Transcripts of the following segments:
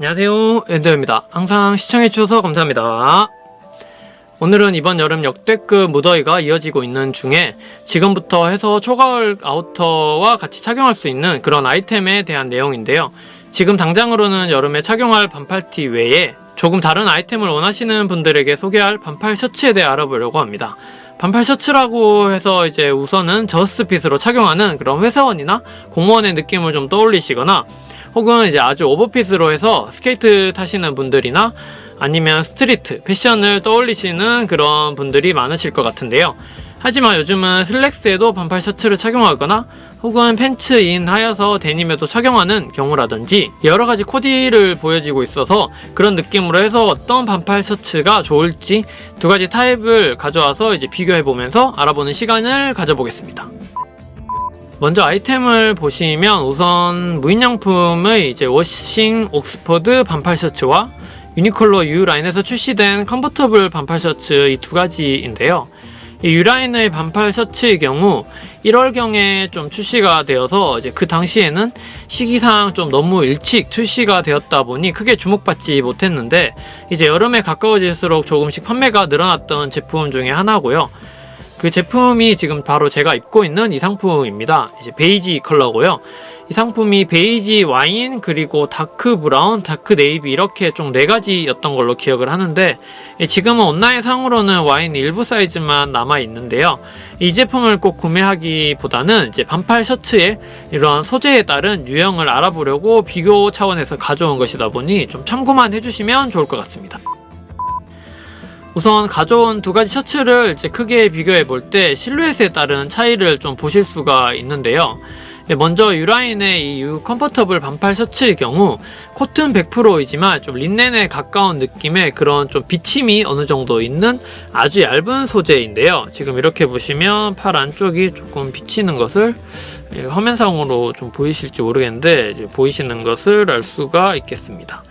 안녕하세요, 엔더입니다. 항상 시청해주셔서 감사합니다. 오늘은 이번 여름 역대급 무더위가 이어지고 있는 중에 지금부터 해서 초가을 아우터와 같이 착용할 수 있는 그런 아이템에 대한 내용인데요. 지금 당장으로는 여름에 착용할 반팔티 외에 조금 다른 아이템을 원하시는 분들에게 소개할 반팔 셔츠에 대해 알아보려고 합니다. 반팔 셔츠라고 해서 이제 우선은 저스트핏으로 착용하는 그런 회사원이나 공무원의 느낌을 좀 떠올리시거나 혹은 이제 아주 오버핏으로 해서 스케이트 타시는 분들이나 아니면 스트리트 패션을 떠올리시는 그런 분들이 많으실 것 같은데요. 하지만 요즘은 슬랙스에도 반팔 셔츠를 착용하거나 혹은 팬츠인 하여서 데님에도 착용하는 경우라든지 여러가지 코디를 보여지고 있어서 그런 느낌으로 해서 어떤 반팔 셔츠가 좋을지 두 가지 타입을 가져와서 이제 비교해보면서 알아보는 시간을 가져보겠습니다. 먼저 아이템을 보시면 우선 무인양품의 이제 워싱 옥스퍼드 반팔 셔츠와 유니클로 U라인에서 출시된 컨버터블 반팔 셔츠 이 두 가지인데요. 이 U라인의 반팔 셔츠의 경우 1월경에 좀 출시가 되어서 이제 그 당시에는 시기상 좀 너무 일찍 출시가 되었다 보니 크게 주목받지 못했는데 이제 여름에 가까워질수록 조금씩 판매가 늘어났던 제품 중에 하나고요. 그 제품이 지금 바로 제가 입고 있는 이 상품입니다. 이제 베이지 컬러고요. 이 상품이 베이지 와인 그리고 다크 브라운, 다크 네이비 이렇게 좀 4가지였던 걸로 기억을 하는데 지금은 온라인 상으로는 와인 일부 사이즈만 남아 있는데요. 이 제품을 꼭 구매하기보다는 이제 반팔 셔츠의 이런 소재에 따른 유형을 알아보려고 비교 차원에서 가져온 것이다 보니 좀 참고만 해주시면 좋을 것 같습니다. 우선 가져온 두 가지 셔츠를 이제 크게 비교해 볼 때 실루엣에 따른 차이를 좀 보실 수가 있는데요. 먼저 U라인의 이 U 컴포터블 반팔 셔츠의 경우 코튼 100%이지만 좀 린넨에 가까운 느낌의 그런 좀 비침이 어느 정도 있는 아주 얇은 소재인데요. 지금 이렇게 보시면 팔 안쪽이 조금 비치는 것을 화면상으로 좀 보이실지 모르겠는데 이제 보이시는 것을 알 수가 있겠습니다.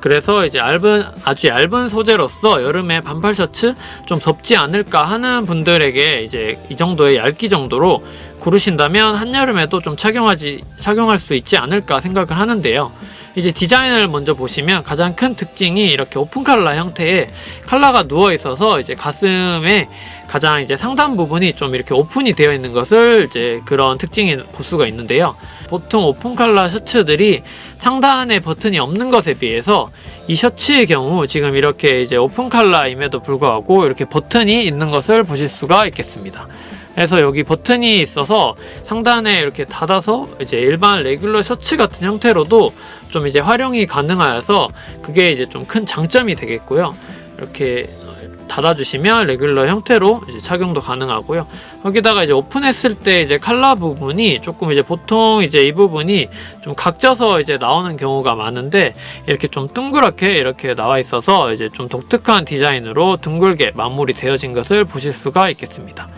그래서 이제 아주 얇은 소재로서 여름에 반팔 셔츠 좀 덥지 않을까 하는 분들에게 이제 이 정도의 얇기 정도로 고르신다면 한여름에도 좀 착용할 수 있지 않을까 생각을 하는데요. 이제 디자인을 먼저 보시면 가장 큰 특징이 이렇게 오픈 칼라 형태의 칼라가 누워 있어서 이제 가슴에 가장 이제 상단 부분이 좀 이렇게 오픈이 되어 있는 것을 이제 그런 특징이 볼 수가 있는데요. 보통 오픈 칼라 셔츠들이 상단에 버튼이 없는 것에 비해서 이 셔츠의 경우 지금 이렇게 이제 오픈 칼라임에도 불구하고 이렇게 버튼이 있는 것을 보실 수가 있겠습니다. 그래서 여기 버튼이 있어서 상단에 이렇게 닫아서 이제 일반 레귤러 셔츠 같은 형태로도 좀 이제 활용이 가능하여서 그게 이제 좀 큰 장점이 되겠고요. 이렇게 닫아주시면 레귤러 형태로 이제 착용도 가능하고요. 거기다가 이제 오픈했을 때 이제 칼라 부분이 조금 이제 보통 이제 이 부분이 좀 각져서 이제 나오는 경우가 많은데 이렇게 좀 둥그랗게 이렇게 나와 있어서 이제 좀 독특한 디자인으로 둥글게 마무리 되어진 것을 보실 수가 있겠습니다.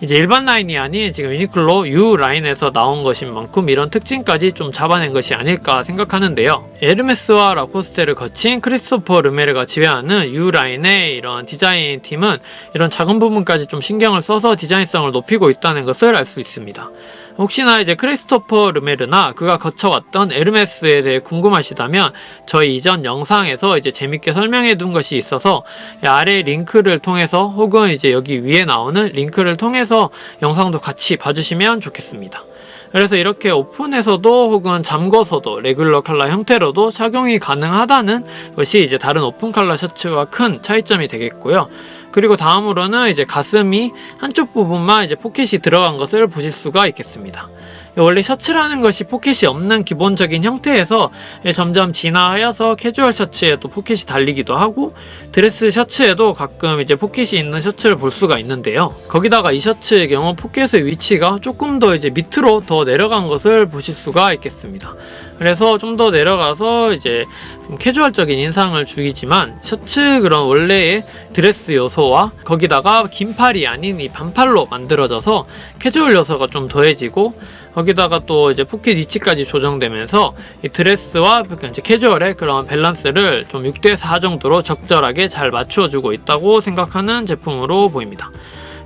이제 일반 라인이 아닌 지금 유니클로 U 라인에서 나온 것인 만큼 이런 특징까지 좀 잡아낸 것이 아닐까 생각하는데요. 에르메스와 라코스테를 거친 크리스토퍼 르메르가 지배하는 U 라인의 이런 디자인 팀은 이런 작은 부분까지 좀 신경을 써서 디자인성을 높이고 있다는 것을 알 수 있습니다. 혹시나 이제 크리스토퍼 르메르나 그가 거쳐왔던 에르메스에 대해 궁금하시다면 저희 이전 영상에서 이제 재밌게 설명해 둔 것이 있어서 아래 링크를 통해서 혹은 이제 여기 위에 나오는 링크를 통해서 영상도 같이 봐주시면 좋겠습니다. 그래서 이렇게 오픈해서도 혹은 잠궈서도 레귤러 컬러 형태로도 착용이 가능하다는 것이 이제 다른 오픈 컬러 셔츠와 큰 차이점이 되겠고요. 그리고 다음으로는 이제 가슴이 한쪽 부분만 이제 포켓이 들어간 것을 보실 수가 있겠습니다. 원래 셔츠라는 것이 포켓이 없는 기본적인 형태에서 점점 진화하여서 캐주얼 셔츠에도 포켓이 달리기도 하고 드레스 셔츠에도 가끔 이제 포켓이 있는 셔츠를 볼 수가 있는데요. 거기다가 이 셔츠의 경우 포켓의 위치가 조금 더 이제 밑으로 더 내려간 것을 보실 수가 있겠습니다. 그래서 좀 더 내려가서 이제 좀 캐주얼적인 인상을 주이지만 셔츠 그런 원래의 드레스 요소와 거기다가 긴 팔이 아닌 이 반팔로 만들어져서 캐주얼 요소가 좀 더해지고 거기다가 또 이제 포켓 위치까지 조정되면서 이 드레스와 이제 캐주얼의 그런 밸런스를 좀 6대4 정도로 적절하게 잘 맞추어주고 있다고 생각하는 제품으로 보입니다.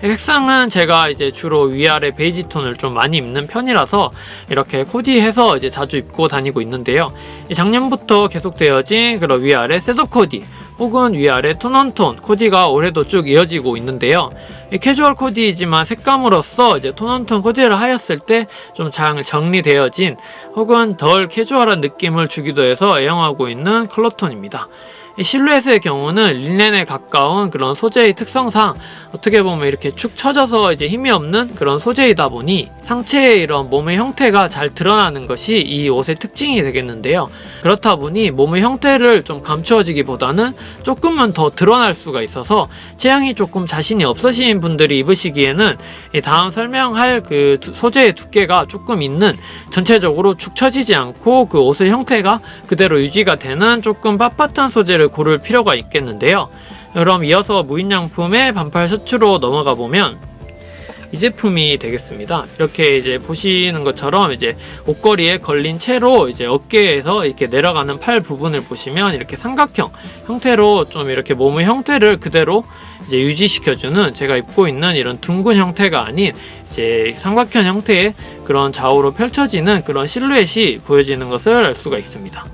색상은 제가 이제 주로 위아래 베이지 톤을 좀 많이 입는 편이라서 이렇게 코디해서 이제 자주 입고 다니고 있는데요. 작년부터 계속되어진 그런 위아래 셋업 코디 혹은 위아래 톤온톤 코디가 올해도 쭉 이어지고 있는데요. 캐주얼 코디이지만 색감으로서 이제 톤온톤 코디를 하였을 때 좀 잘 정리되어진 혹은 덜 캐주얼한 느낌을 주기도 해서 애용하고 있는 컬러톤입니다. 실루엣의 경우는 린넨에 가까운 그런 소재의 특성상 어떻게 보면 이렇게 축 처져서 이제 힘이 없는 그런 소재이다 보니 상체의 이런 몸의 형태가 잘 드러나는 것이 이 옷의 특징이 되겠는데요. 그렇다 보니 몸의 형태를 좀 감추어지기보다는 조금은 더 드러날 수가 있어서 체형이 조금 자신이 없으신 분들이 입으시기에는 다음 설명할 그 소재의 두께가 조금 있는, 전체적으로 축 처지지 않고 그 옷의 형태가 그대로 유지가 되는 조금 빳빳한 소재를 고를 필요가 있겠는데요. 그럼 이어서 무인양품의 반팔 셔츠로 넘어가 보면 이 제품이 되겠습니다. 이렇게 이제 보시는 것처럼 이제 옷걸이에 걸린 채로 이제 어깨에서 이렇게 내려가는 팔 부분을 보시면 이렇게 삼각형 형태로 좀 이렇게 몸의 형태를 그대로 이제 유지시켜주는, 제가 입고 있는 이런 둥근 형태가 아닌 이제 삼각형 형태의 그런 좌우로 펼쳐지는 그런 실루엣이 보여지는 것을 알 수가 있습니다.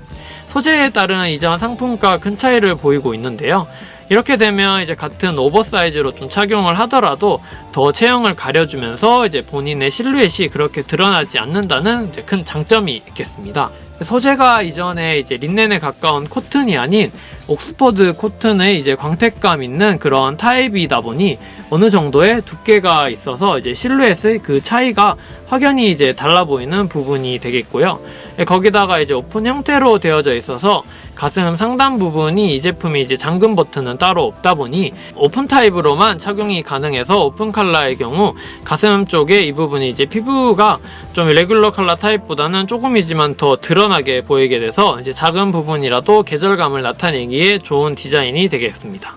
소재에 따른 이전 상품과 큰 차이를 보이고 있는데요. 이렇게 되면 이제 같은 오버사이즈로 좀 착용을 하더라도 더 체형을 가려주면서 이제 본인의 실루엣이 그렇게 드러나지 않는다는 이제 큰 장점이 있겠습니다. 소재가 이전에 이제 린넨에 가까운 코튼이 아닌 옥스퍼드 코튼의 이제 광택감 있는 그런 타입이다 보니 어느 정도의 두께가 있어서 이제 실루엣의 그 차이가 확연히 이제 달라 보이는 부분이 되겠고요. 거기다가 이제 오픈 형태로 되어져 있어서 가슴 상단 부분이 이 제품이 이제 잠금 버튼은 따로 없다 보니 오픈 타입으로만 착용이 가능해서 오픈 컬러의 경우 가슴 쪽에 이 부분이 이제 피부가 좀 레귤러 컬러 타입보다는 조금이지만 더 드러나게 보이게 돼서 이제 작은 부분이라도 계절감을 나타내기에 좋은 디자인이 되겠습니다.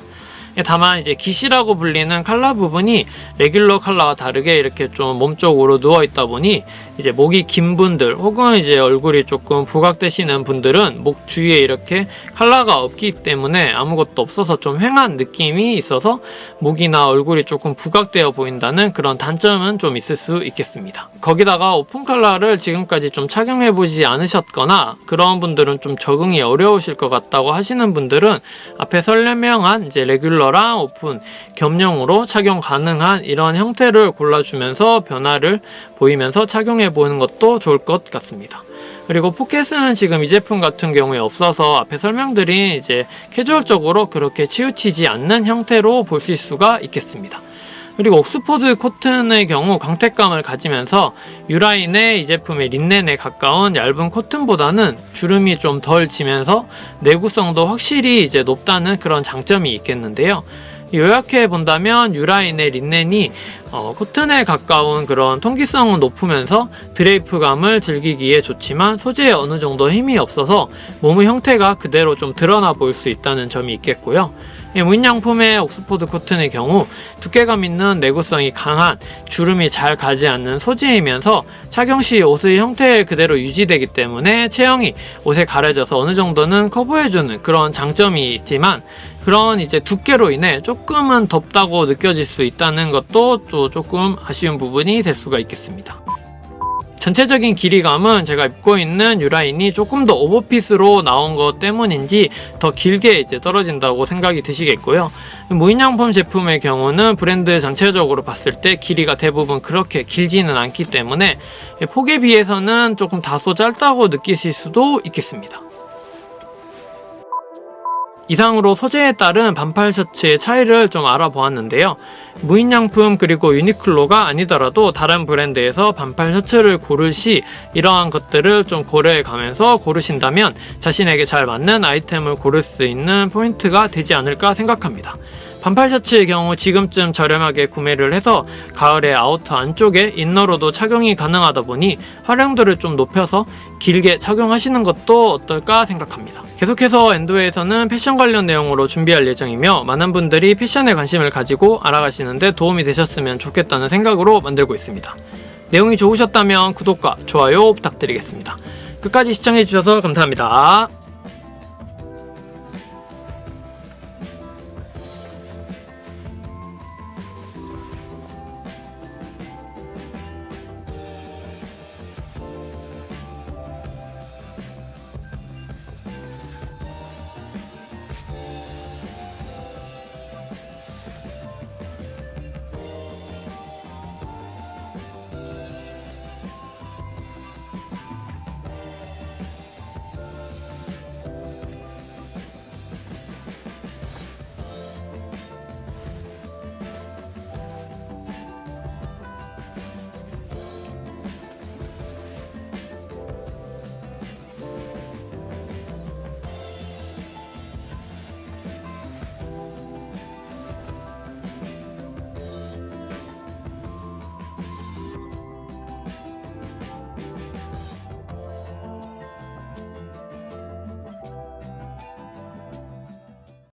다만 이제 깃이라고 불리는 컬러 부분이 레귤러 컬러와 다르게 이렇게 좀 몸쪽으로 누워 있다 보니 이제 목이 긴 분들 혹은 이제 얼굴이 조금 부각되시는 분들은 목 주위에 이렇게 컬러가 없기 때문에 아무것도 없어서 좀 휑한 느낌이 있어서 목이나 얼굴이 조금 부각되어 보인다는 그런 단점은 좀 있을 수 있겠습니다. 거기다가 오픈 컬러를 지금까지 좀 착용해 보지 않으셨거나 그런 분들은 좀 적응이 어려우실 것 같다고 하시는 분들은 앞에 설명한 이제 레귤러랑 오픈 겸용으로 착용 가능한 이런 형태를 골라주면서 변화를 보이면서 착용해 보는 것도 좋을 것 같습니다. 그리고 포켓은 지금 이 제품 같은 경우에 없어서 앞에 설명드린 이제 캐주얼적으로 그렇게 치우치지 않는 형태로 보실 수가 있겠습니다. 그리고 옥스퍼드 코튼의 경우 광택감을 가지면서 유라인의 이 제품의 린넨에 가까운 얇은 코튼보다는 주름이 좀 덜 지면서 내구성도 확실히 이제 높다는 그런 장점이 있겠는데요. 요약해 본다면 유라인의 린넨이 코튼에 가까운 그런 통기성은 높으면서 드레이프감을 즐기기에 좋지만 소재에 어느 정도 힘이 없어서 몸의 형태가 그대로 좀 드러나 보일 수 있다는 점이 있겠고요. 무인양품의 옥스퍼드 코튼의 경우 두께감 있는 내구성이 강한 주름이 잘 가지 않는 소재이면서 착용 시 옷의 형태 그대로 유지되기 때문에 체형이 옷에 가려져서 어느 정도는 커버해주는 그런 장점이 있지만 그런 이제 두께로 인해 조금은 덥다고 느껴질 수 있다는 것도 또 조금 아쉬운 부분이 될 수가 있겠습니다. 전체적인 길이감은 제가 입고 있는 유라인이 조금 더 오버핏으로 나온 것 때문인지 더 길게 이제 떨어진다고 생각이 드시겠고요. 무인양품 제품의 경우는 브랜드 전체적으로 봤을 때 길이가 대부분 그렇게 길지는 않기 때문에 폭에 비해서는 조금 다소 짧다고 느끼실 수도 있겠습니다. 이상으로 소재에 따른 반팔 셔츠의 차이를 좀 알아보았는데요. 무인양품 그리고 유니클로가 아니더라도 다른 브랜드에서 반팔 셔츠를 고를 시 이러한 것들을 좀 고려해 가면서 고르신다면 자신에게 잘 맞는 아이템을 고를 수 있는 포인트가 되지 않을까 생각합니다. 반팔 셔츠의 경우 지금쯤 저렴하게 구매를 해서 가을에 아우터 안쪽에 이너로도 착용이 가능하다 보니 활용도를 좀 높여서 길게 착용하시는 것도 어떨까 생각합니다. 계속해서 엔도에서는 패션 관련 내용으로 준비할 예정이며 많은 분들이 패션에 관심을 가지고 알아가시는데 도움이 되셨으면 좋겠다는 생각으로 만들고 있습니다. 내용이 좋으셨다면 구독과 좋아요 부탁드리겠습니다. 끝까지 시청해주셔서 감사합니다.